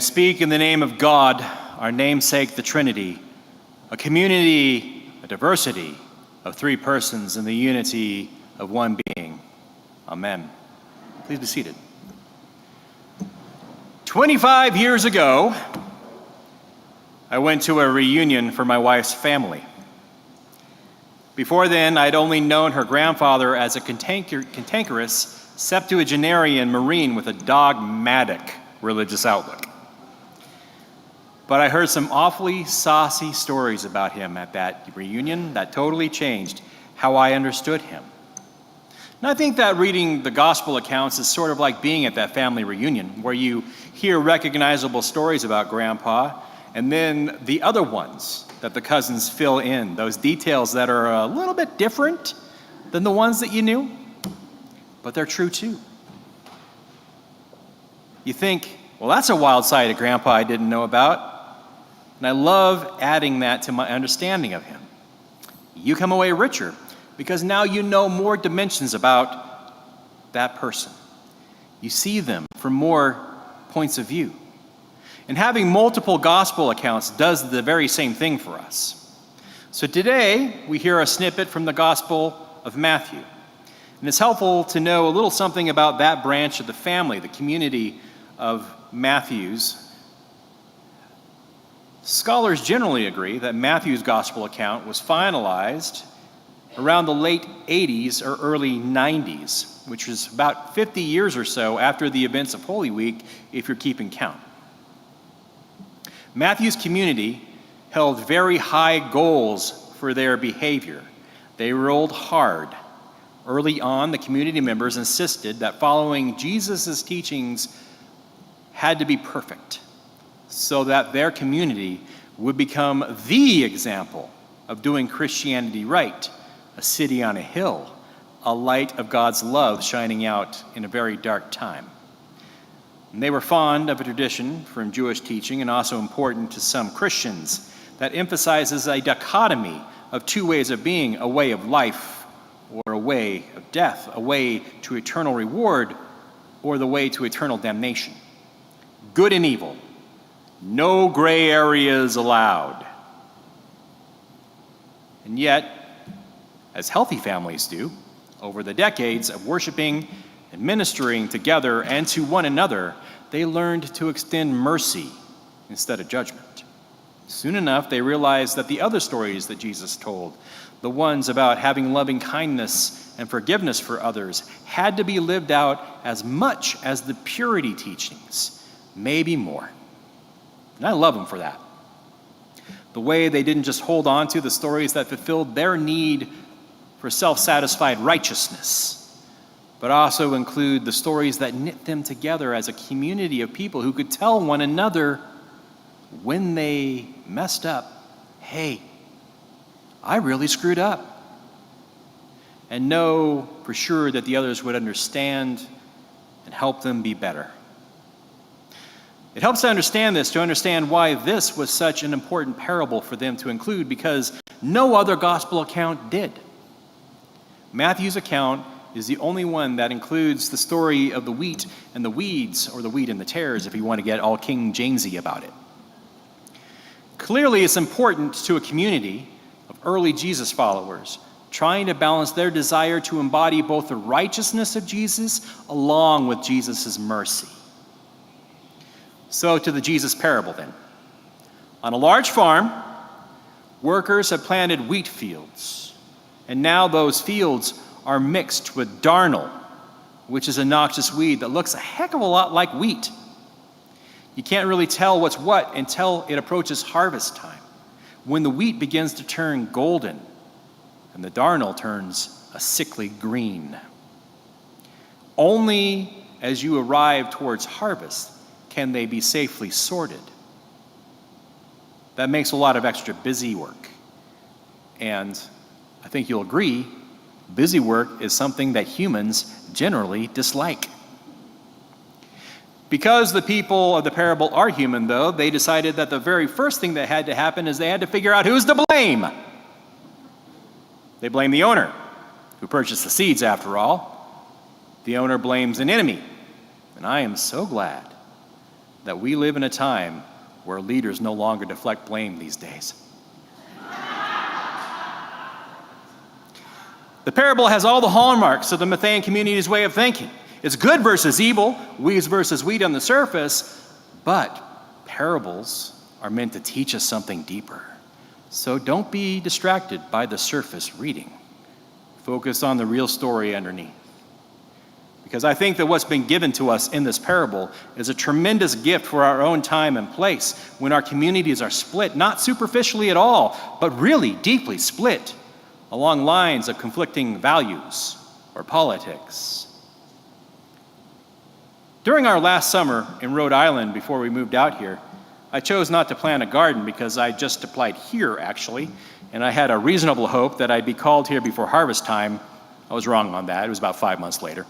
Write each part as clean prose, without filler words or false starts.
I speak in the name of God, our namesake, the Trinity, a community, a diversity of three persons in the unity of one being. Amen. Please be seated. 25 years ago, I went to a reunion for my wife's family. Before then, I'd only known her grandfather as a cantankerous septuagenarian Marine with a dogmatic religious outlook. But I heard some awfully saucy stories about him at that reunion that totally changed how I understood him. And I think that reading the gospel accounts is sort of like being at that family reunion where you hear recognizable stories about Grandpa and then the other ones that the cousins fill in, those details that are a little bit different than the ones that you knew, but they're true too. You think, well, that's a wild side of Grandpa I didn't know about. And I love adding that to my understanding of him. You come away richer because now you know more dimensions about that person. You see them from more points of view. And having multiple gospel accounts does the very same thing for us. So today, we hear a snippet from the Gospel of Matthew. And it's helpful to know a little something about that branch of the family, the community of Matthew's. Scholars generally agree that Matthew's gospel account was finalized around the late 80s or early 90s, which was about 50 years or so after the events of Holy Week, if you're keeping count. Matthew's community held very high goals for their behavior. They rolled hard. Early on, the community members insisted that following Jesus' teachings had to be perfect so that their community would become the example of doing Christianity right, a city on a hill, a light of God's love shining out in a very dark time. And they were fond of a tradition from Jewish teaching and also important to some Christians that emphasizes a dichotomy of two ways of being, a way of life or a way of death, a way to eternal reward or the way to eternal damnation. Good and evil. No gray areas allowed. And yet, as healthy families do, over the decades of worshiping and ministering together and to one another, they learned to extend mercy instead of judgment. Soon enough, they realized that the other stories that Jesus told, the ones about having loving kindness and forgiveness for others, had to be lived out as much as the purity teachings, maybe more. And I love them for that. The way they didn't just hold on to the stories that fulfilled their need for self-satisfied righteousness, but also include the stories that knit them together as a community of people who could tell one another when they messed up, hey, I really screwed up. And know for sure that the others would understand and help them be better. It helps to understand this, to understand why this was such an important parable for them to include, because no other gospel account did. Matthew's account is the only one that includes the story of the wheat and the weeds, or the wheat and the tares, if you want to get all King Jamesy about it. Clearly, it's important to a community of early Jesus followers trying to balance their desire to embody both the righteousness of Jesus along with Jesus' mercy. So to the Jesus parable then. On a large farm, workers have planted wheat fields, and now those fields are mixed with darnel, which is a noxious weed that looks a heck of a lot like wheat. You can't really tell what's what until it approaches harvest time, when the wheat begins to turn golden and the darnel turns a sickly green. Only as you arrive towards harvest can they be safely sorted. That makes a lot of extra busy work. And I think you'll agree, busy work is something that humans generally dislike. Because the people of the parable are human, though, they decided that the very first thing that had to happen is they had to figure out who's to blame. They blame the owner, who purchased the seeds after all. The owner blames an enemy. And I am so glad that we live in a time where leaders no longer deflect blame these days. The parable has all the hallmarks of the Matthean community's way of thinking. It's good versus evil, weeds versus wheat on the surface, but parables are meant to teach us something deeper. So don't be distracted by the surface reading. Focus on the real story underneath. Because I think that what's been given to us in this parable is a tremendous gift for our own time and place when our communities are split, not superficially at all, but really deeply split along lines of conflicting values or politics. During our last summer in Rhode Island, before we moved out here, I chose not to plant a garden because I just applied here, actually, and I had a reasonable hope that I'd be called here before harvest time. I was wrong on that. It was about 5 months later.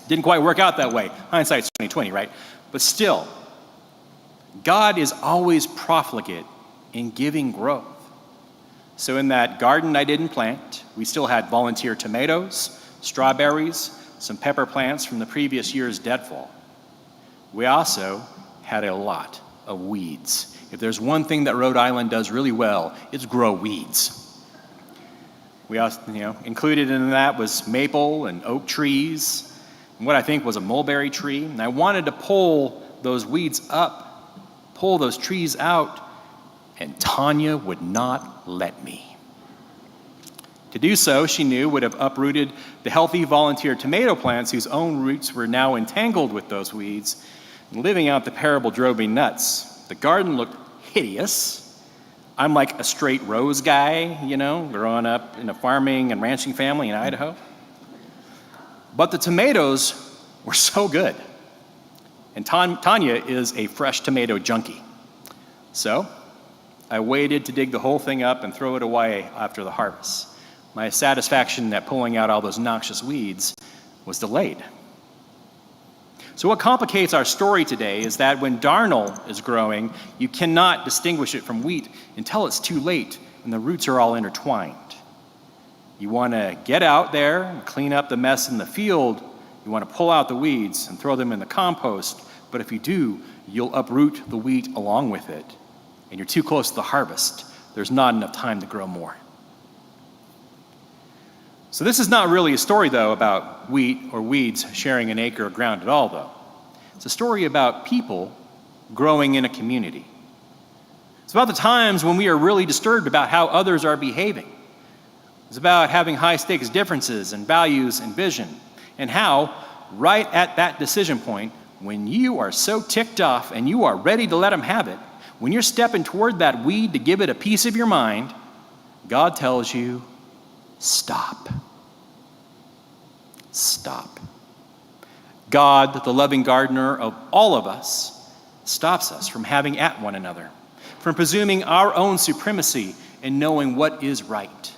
Didn't quite work out that way. Hindsight's 20/20, right? But still, God is always profligate in giving growth. So in that garden I didn't plant, we still had volunteer tomatoes, strawberries, some pepper plants from the previous year's deadfall. We also had a lot of weeds. If there's one thing that Rhode Island does really well, it's grow weeds. We also, included in that was maple and oak trees, and what I think was a mulberry tree. And I wanted to pull those weeds up, pull those trees out, and Tanya would not let me. To do so, she knew, would have uprooted the healthy volunteer tomato plants whose own roots were now entangled with those weeds. And living out the parable drove me nuts. The garden looked hideous. I'm like a straight rose guy, growing up in a farming and ranching family in Idaho. But the tomatoes were so good. And Tanya is a fresh tomato junkie. So I waited to dig the whole thing up and throw it away after the harvest. My satisfaction at pulling out all those noxious weeds was delayed. So what complicates our story today is that when darnel is growing, you cannot distinguish it from wheat until it's too late and the roots are all intertwined. You want to get out there and clean up the mess in the field. You want to pull out the weeds and throw them in the compost. But if you do, you'll uproot the wheat along with it. And you're too close to the harvest. There's not enough time to grow more. So this is not really a story, though, about wheat or weeds sharing an acre of ground at all, though. It's a story about people growing in a community. It's about the times when we are really disturbed about how others are behaving. It's about having high-stakes differences in values and vision, and how, right at that decision point, when you are so ticked off and you are ready to let them have it, when you're stepping toward that weed to give it a piece of your mind, God tells you, stop. Stop. God, the loving gardener of all of us, stops us from having at one another, from presuming our own supremacy and knowing what is right.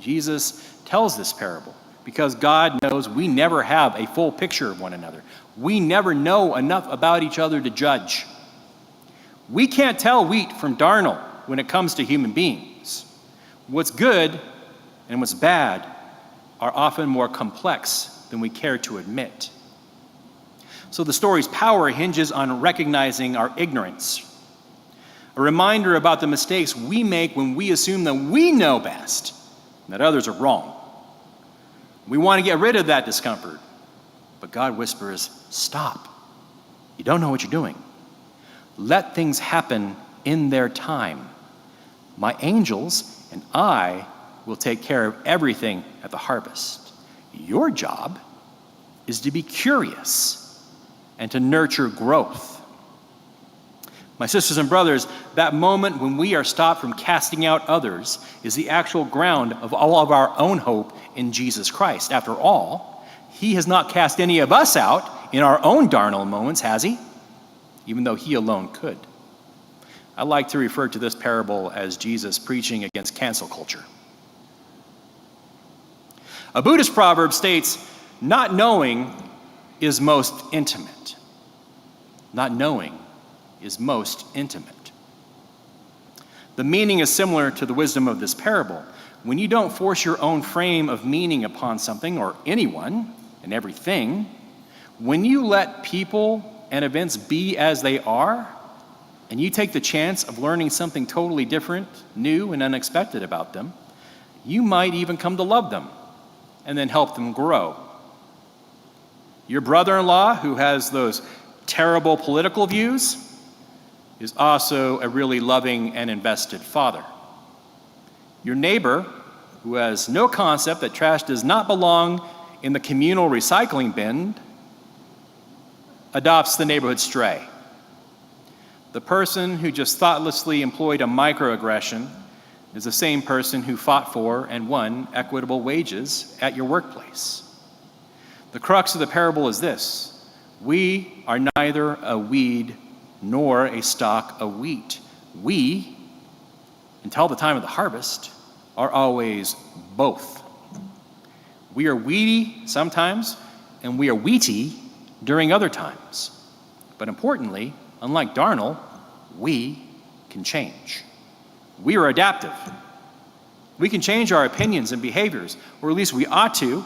Jesus tells this parable because God knows we never have a full picture of one another. We never know enough about each other to judge. We can't tell wheat from darnel when it comes to human beings. What's good and what's bad are often more complex than we care to admit. So the story's power hinges on recognizing our ignorance, a reminder about the mistakes we make when we assume that we know best, that others are wrong. We want to get rid of that discomfort, but God whispers, stop. You don't know what you're doing. Let things happen in their time. My angels and I will take care of everything at the harvest. Your job is to be curious and to nurture growth. My sisters and brothers, that moment when we are stopped from casting out others is the actual ground of all of our own hope in Jesus Christ. After all, he has not cast any of us out in our own darnel moments, has he? Even though he alone could. I like to refer to this parable as Jesus preaching against cancel culture. A Buddhist proverb states, not knowing is most intimate. Not knowing is most intimate. The meaning is similar to the wisdom of this parable. When you don't force your own frame of meaning upon something or anyone and everything, when you let people and events be as they are, and you take the chance of learning something totally different, new, and unexpected about them, you might even come to love them and then help them grow. Your brother-in-law, who has those terrible political views, is also a really loving and invested father. Your neighbor, who has no concept that trash does not belong in the communal recycling bin, adopts the neighborhood stray. The person who just thoughtlessly employed a microaggression is the same person who fought for and won equitable wages at your workplace. The crux of the parable is this: we are neither a weed nor a stalk of wheat. We, until the time of the harvest, are always both. We are weedy sometimes, and we are wheaty during other times. But importantly, unlike Darnell, we can change. We are adaptive. We can change our opinions and behaviors, or at least we ought to,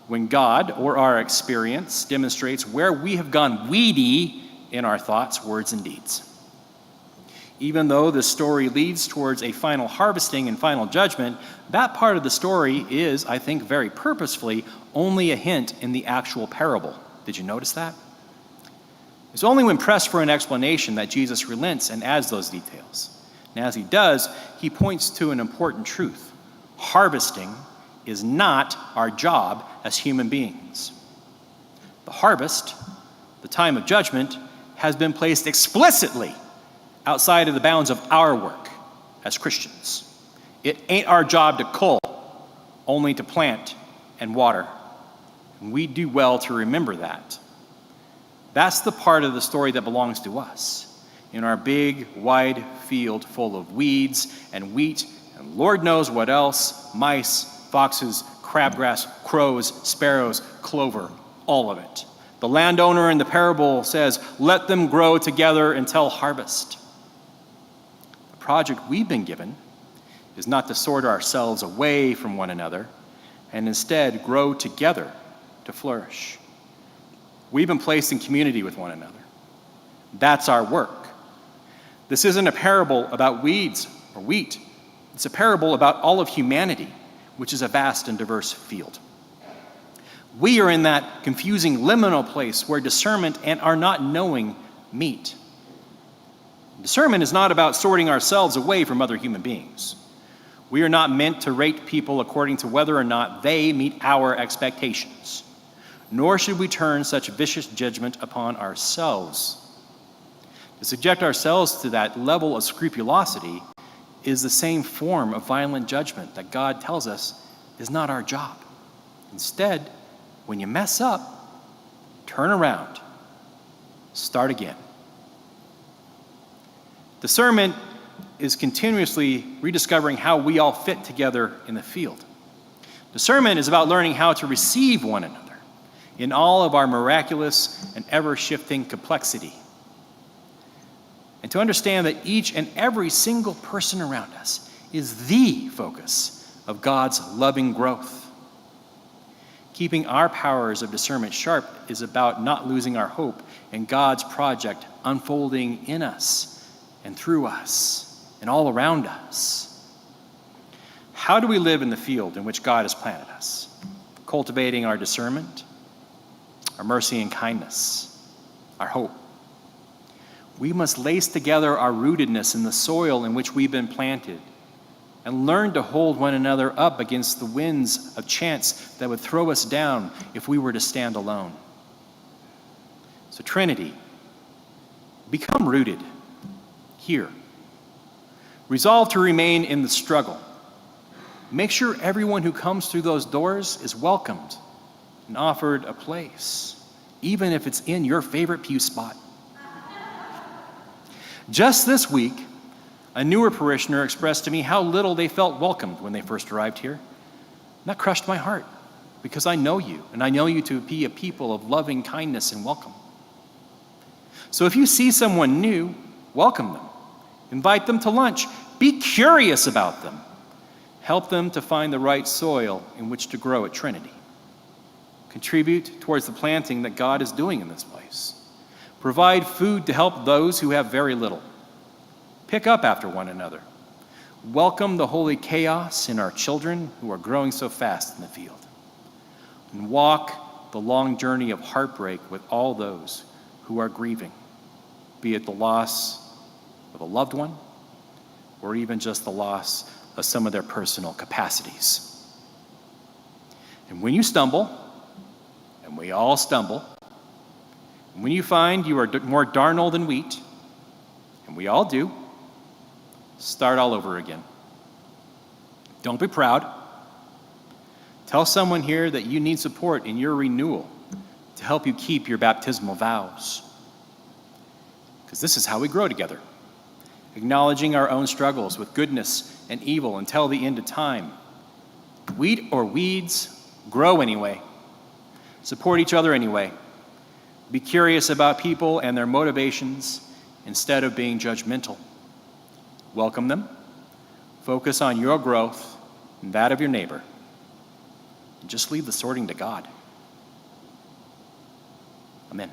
when God or our experience demonstrates where we have gone weedy in our thoughts, words, and deeds. Even though the story leads towards a final harvesting and final judgment, that part of the story is, I think, very purposefully only a hint in the actual parable. Did you notice that? It's only when pressed for an explanation that Jesus relents and adds those details. And as he does, he points to an important truth. Harvesting is not our job as human beings. The harvest, the time of judgment, has been placed explicitly outside of the bounds of our work as Christians. It ain't our job to cull, only to plant and water. And we do well to remember that. That's the part of the story that belongs to us. In our big, wide field full of weeds and wheat, and Lord knows what else, mice, foxes, crabgrass, crows, sparrows, clover, all of it. The landowner in the parable says, "Let them grow together until harvest." The project we've been given is not to sort ourselves away from one another, and instead grow together to flourish. We've been placed in community with one another. That's our work. This isn't a parable about weeds or wheat. It's a parable about all of humanity, which is a vast and diverse field. We are in that confusing liminal place where discernment and our not knowing meet. Discernment is not about sorting ourselves away from other human beings. We are not meant to rate people according to whether or not they meet our expectations, nor should we turn such vicious judgment upon ourselves. To subject ourselves to that level of scrupulosity is the same form of violent judgment that God tells us is not our job. Instead, when you mess up, turn around, start again. Discernment is continuously rediscovering how we all fit together in the field. Discernment is about learning how to receive one another in all of our miraculous and ever-shifting complexity. And to understand that each and every single person around us is the focus of God's loving growth. Keeping our powers of discernment sharp is about not losing our hope in God's project unfolding in us and through us and all around us. How do we live in the field in which God has planted us? Cultivating our discernment, our mercy and kindness, our hope. We must lace together our rootedness in the soil in which we've been planted and learn to hold one another up against the winds of chance that would throw us down if we were to stand alone. So Trinity, become rooted here. Resolve to remain in the struggle. Make sure everyone who comes through those doors is welcomed and offered a place, even if it's in your favorite pew spot. Just this week, a newer parishioner expressed to me how little they felt welcomed when they first arrived here. And that crushed my heart, because I know you, and I know you to be a people of loving kindness and welcome. So if you see someone new, welcome them. Invite them to lunch. Be curious about them. Help them to find the right soil in which to grow at Trinity. Contribute towards the planting that God is doing in this place. Provide food to help those who have very little. Pick up after one another. Welcome the holy chaos in our children who are growing so fast in the field. And walk the long journey of heartbreak with all those who are grieving, be it the loss of a loved one or even just the loss of some of their personal capacities. And when you stumble, and we all stumble, and when you find you are more darnel than wheat, and we all do, start all over again. Don't be proud. Tell someone here that you need support in your renewal to help you keep your baptismal vows. Because this is how we grow together, acknowledging our own struggles with goodness and evil until the end of time. Wheat or weeds, grow anyway. Support each other anyway. Be curious about people and their motivations instead of being judgmental. Welcome them. Focus on your growth and that of your neighbor. And just leave the sorting to God. Amen.